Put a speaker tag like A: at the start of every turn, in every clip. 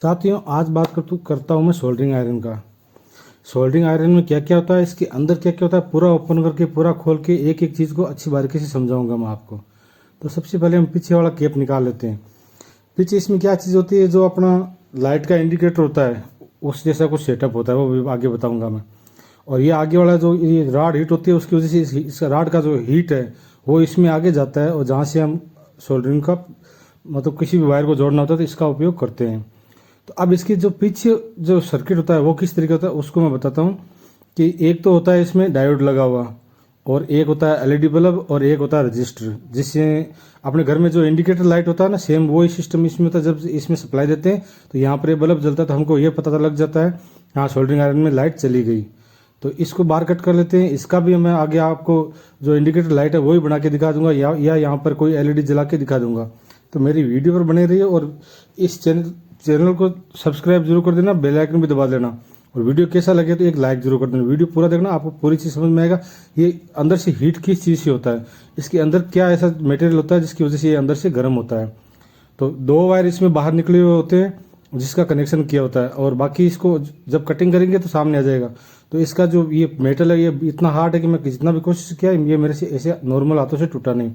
A: साथियों, आज बात करता हूँ मैं सोल्डरिंग आयरन का। सोल्डरिंग आयरन में क्या क्या होता है, इसके अंदर क्या क्या होता है, पूरा ओपन करके पूरा खोल के एक एक चीज़ को अच्छी बारीकी से समझाऊंगा मैं आपको। तो सबसे पहले हम पीछे वाला केप निकाल लेते हैं। पीछे इसमें क्या चीज़ होती है, जो अपना लाइट का इंडिकेटर होता है उस जैसा कुछ सेटअप होता है, वो भी आगे बताऊंगा मैं। और ये आगे वाला जो ये राड हीट होती है, उसकी वजह से इसका राड का जो हीट है वो इसमें आगे जाता है, और जहाँ से हम सोल्डरिंग का मतलब किसी भी वायर को जोड़ना होता है तो इसका उपयोग करते हैं। तो अब इसकी जो पीछे जो सर्किट होता है वो किस तरीके होता है उसको मैं बताता हूँ। कि एक तो होता है इसमें डायोड लगा हुआ, और एक होता है एलईडी बल्ब, और एक होता है रजिस्टर, जिससे अपने घर में जो इंडिकेटर लाइट होता है ना, सेम वही सिस्टम इसमें होता है। जब इसमें सप्लाई देते हैं तो यहाँ पर ये बल्ब जलता है, तो हमको ये पता लग जाता है हाँ सोल्डरिंग आयरन में लाइट चली गई। तो इसको बाहर कट कर लेते हैं। इसका भी मैं आगे आपको जो इंडिकेटर लाइट है वही बना के दिखा दूंगा, या यहाँ पर कोई एलईडी जला के दिखा दूंगा। तो मेरी वीडियो पर बने रहिए, और इस चैनल को सब्सक्राइब जरूर कर देना, बेल आइकन भी दबा देना, और वीडियो कैसा लगे तो एक लाइक जरूर कर देना। वीडियो पूरा देखना, आपको पूरी चीज़ समझ में आएगा। ये अंदर से हीट किस चीज़ से होता है, इसके अंदर क्या ऐसा मटेरियल होता है जिसकी वजह से ये अंदर से गर्म होता है। तो दो वायर इसमें बाहर निकले हुए होते हैं जिसका कनेक्शन किया होता है, और बाकी इसको जब कटिंग करेंगे तो सामने आ जाएगा। तो इसका जो ये मेटल है ये इतना हार्ड है कि मैं जितना भी कोशिश किया ये मेरे से ऐसे नॉर्मल हाथों से टूटा नहीं।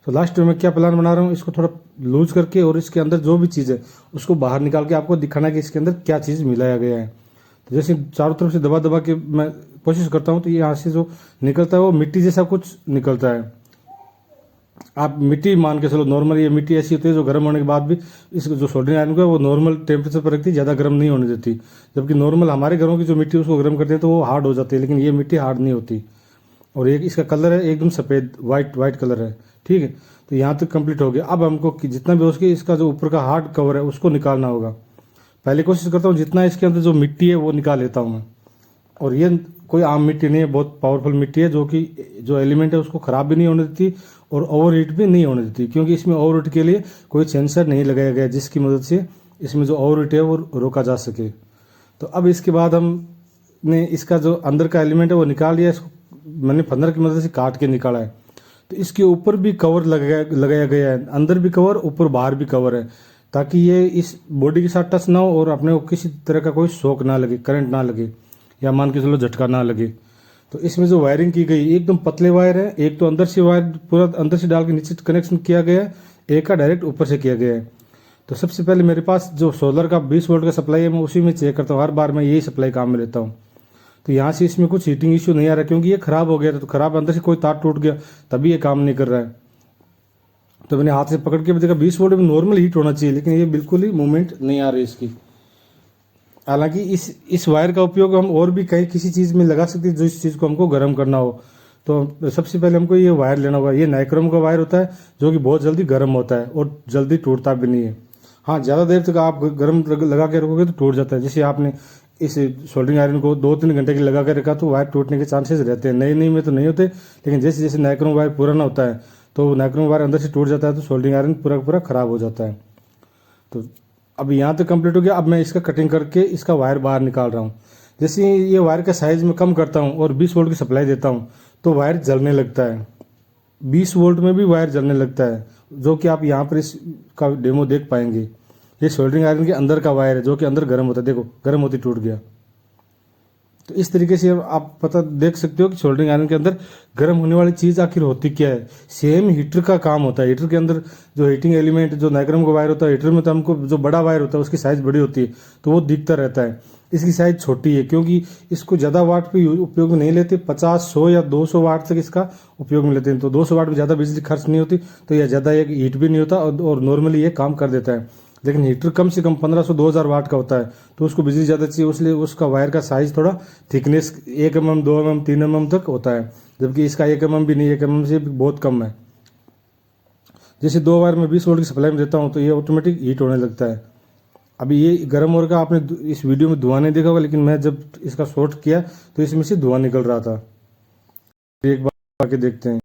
A: तो लास्ट में मैं क्या प्लान बना रहा हूँ, इसको थोड़ा लूज करके और इसके अंदर जो भी चीज़ है उसको बाहर निकाल के आपको दिखाना कि इसके अंदर क्या चीज़ मिलाया गया है। तो जैसे चारों तरफ से दबा दबा के मैं कोशिश करता हूँ, तो ये यहाँ से जो निकलता है वो मिट्टी जैसा कुछ निकलता है। आप मिट्टी मान के चलो, नॉर्मल ये मिट्टी ऐसी होती है जो गर्म होने के बाद भी इसको जो सोल्डरिंग आयरन को है वो नॉर्मल टेम्परेचर पर रखती है, ज़्यादा गर्म नहीं होने देती। जबकि नॉर्मल हमारे घरों की जो मिट्टी उसको गर्म करते हैं तो वो हार्ड हो जाती है, लेकिन ये मिट्टी हार्ड नहीं होती। और एक इसका कलर है एकदम सफ़ेद वाइट वाइट कलर है। ठीक है, तो यहाँ तक कंप्लीट हो गया। अब हमको जितना भी हो सके इसका जो ऊपर का हार्ड कवर है उसको निकालना होगा। पहले कोशिश करता हूँ जितना इसके अंदर जो मिट्टी है वो निकाल लेता हूँ मैं। और ये कोई आम मिट्टी नहीं है, बहुत पावरफुल मिट्टी है, जो कि जो एलिमेंट है उसको ख़राब भी नहीं होने देती और ओवर हीट भी नहीं होने देती, क्योंकि इसमें ओवर हीट के लिए कोई सेंसर नहीं लगाया गया जिसकी मदद से इसमें जो ओवर हीट है वो रोका जा सके। तो अब इसके बाद हमने इसका जो अंदर का एलिमेंट है वो निकाल लिया। इसको मैंने फंदर की मदद से काट के निकाला है। तो इसके ऊपर भी कवर लगाया गया है, अंदर भी कवर, ऊपर बाहर भी कवर है, ताकि ये इस बॉडी के साथ टच ना हो और अपने को किसी तरह का कोई शॉक ना लगे, करंट ना लगे, या मान के चलो झटका ना लगे। तो इसमें जो वायरिंग की गई एकदम पतले वायर है। एक तो अंदर से वायर पूरा अंदर से डाल के नीचे कनेक्शन किया गया है, एक का डायरेक्ट ऊपर से किया गया है। तो सबसे पहले मेरे पास जो सोलर का 20 वोल्ट का सप्लाई है मैं उसी में चेक करता हूँ, हर बार मैं यही सप्लाई काम में लेता हूँ। तो यहाँ से इसमें कुछ हीटिंग इश्यू नहीं आ रहा, क्योंकि ये खराब हो गया था। तो खराब अंदर से कोई तार टूट गया तभी ये काम नहीं कर रहा है। तो मैंने हाथ से पकड़ के भी देखा 20 वोल्ट में नॉर्मल हीट होना चाहिए, लेकिन ये बिल्कुल ही मूवमेंट नहीं आ रही इसकी। हालांकि इस वायर का उपयोग हम और भी कहीं किसी चीज़ में लगा सकते हैं जो इस चीज़ को हमको गर्म करना हो। तो सबसे पहले हमको ये वायर लेना होगा। ये नाइक्रोम का वायर होता है जो कि बहुत जल्दी गर्म होता है और जल्दी टूटता भी नहीं है। हाँ, ज़्यादा देर तक आप गर्म लगा के रखोगे तो टूट जाता है। जैसे आपने इस सोल्डरिंग आयरन को 2-3 घंटे के लिए लगा के रखा तो वायर टूटने के चांसेस रहते हैं। नई नई में तो नहीं होते, लेकिन जैसे जैसे नाइक्रोम वायर पुराना होता है तो नाइक्रोम वायर अंदर से टूट जाता है, तो सोल्डरिंग आयरन पूरा पूरा खराब हो जाता है। तो अब यहाँ तक कंप्लीट हो गया। अब मैं इसका कटिंग करके इसका वायर बाहर निकाल रहा हूँ। जैसे ही ये वायर का साइज में कम करता हूँ और 20 वोल्ट की सप्लाई देता हूँ तो वायर जलने लगता है। 20 वोल्ट में भी वायर जलने लगता है, जो कि आप यहाँ पर इसका डेमो देख पाएंगे। ये सोल्डरिंग आयरन के अंदर का वायर है जो कि अंदर गर्म होता है। देखो गर्म होती टूट गया। तो इस तरीके से आप पता देख सकते हो कि सोल्डरिंग आयरन के अंदर गर्म होने वाली चीज़ आखिर होती क्या है। सेम हीटर का काम होता है। हीटर के अंदर जो हीटिंग एलिमेंट जो नाइक्रोम का वायर होता है, हीटर में तो हमको जो बड़ा वायर होता है उसकी साइज़ बड़ी होती है तो वो दिखता रहता है। इसकी साइज़ छोटी है क्योंकि इसको ज़्यादा वाट पे उपयोग में नहीं लेते। 50, 100 या 200 वाट तक इसका उपयोग में लेते हैं। तो 200 वाट में ज़्यादा बिजली खर्च नहीं होती, तो यह ज़्यादा एक हीट भी नहीं होता और नॉर्मली ये काम कर देता है। लेकिन हीटर कम से कम 1500-2000 वाट का होता है, तो उसको बिजली ज़्यादा चाहिए, इसलिए उसका वायर का साइज़ थोड़ा थिकनेस 1 mm, 2 mm, 3 mm तक होता है। जबकि इसका 1 mm भी नहीं, 1 mm से बहुत कम है। जैसे 2 वायर में 20 वोल्ट की सप्लाई में देता हूँ तो ये ऑटोमेटिक हीट होने लगता है। अभी ये गर्म हो रहा, आपने इस वीडियो में धुआं नहीं देखा होगा, लेकिन मैं जब इसका शॉर्ट किया तो इसमें से धुआं निकल रहा था। एक बार आके देखते हैं।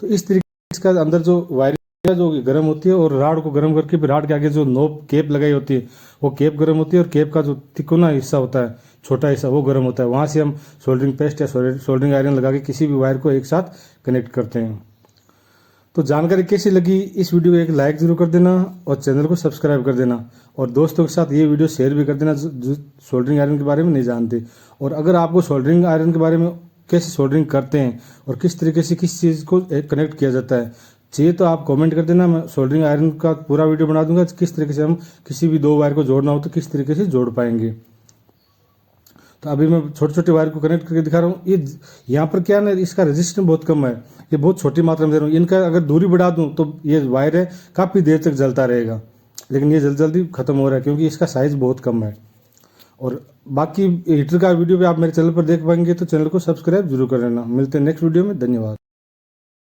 A: तो इस तरीके इसका अंदर जो वायरिंग जो गर्म होती है, और राड को गर्म करके फिर राड के आगे जो नोब केप लगाई होती है वो केप गर्म होती है, और केप का जो तिकोना हिस्सा होता है, छोटा हिस्सा, वो गर्म होता है। वहाँ से हम सोल्डरिंग पेस्ट या सोल्डरिंग आयरन लगा के किसी भी वायर को एक साथ कनेक्ट करते हैं। तो जानकारी कैसी लगी, इस वीडियो को एक लाइक जरूर कर देना और चैनल को सब्सक्राइब कर देना, और दोस्तों के साथ ये वीडियो शेयर भी कर देना जो सोल्डरिंग आयरन के बारे में नहीं जानते। और अगर आपको सोल्डरिंग आयरन के बारे में कैसे सोल्डरिंग करते हैं और किस तरीके से किस चीज़ को कनेक्ट किया जाता है चाहिए तो आप कमेंट कर देना, मैं सोल्डरिंग आयरन का पूरा वीडियो बना दूंगा किस तरीके से हम किसी भी 2 वायर को जोड़ना हो तो किस तरीके से जोड़ पाएंगे। तो अभी मैं छोटे छोटे वायर को कनेक्ट करके दिखा रहा हूँ। ये यहाँ पर क्या ना, इसका रेजिस्टेंस बहुत कम है, ये बहुत छोटी मात्रा में दे रहा हूँ। इनका अगर दूरी बढ़ा दूँ तो ये वायर है काफ़ी देर तक जलता रहेगा, लेकिन ये जल्दी जल्दी खत्म हो रहा है क्योंकि इसका साइज़ बहुत कम है। और बाकी हीटर का वीडियो भी आप मेरे चैनल पर देख पाएंगे, तो चैनल को सब्सक्राइब जरूर कर लेना। मिलते हैं नेक्स्ट वीडियो में, धन्यवाद।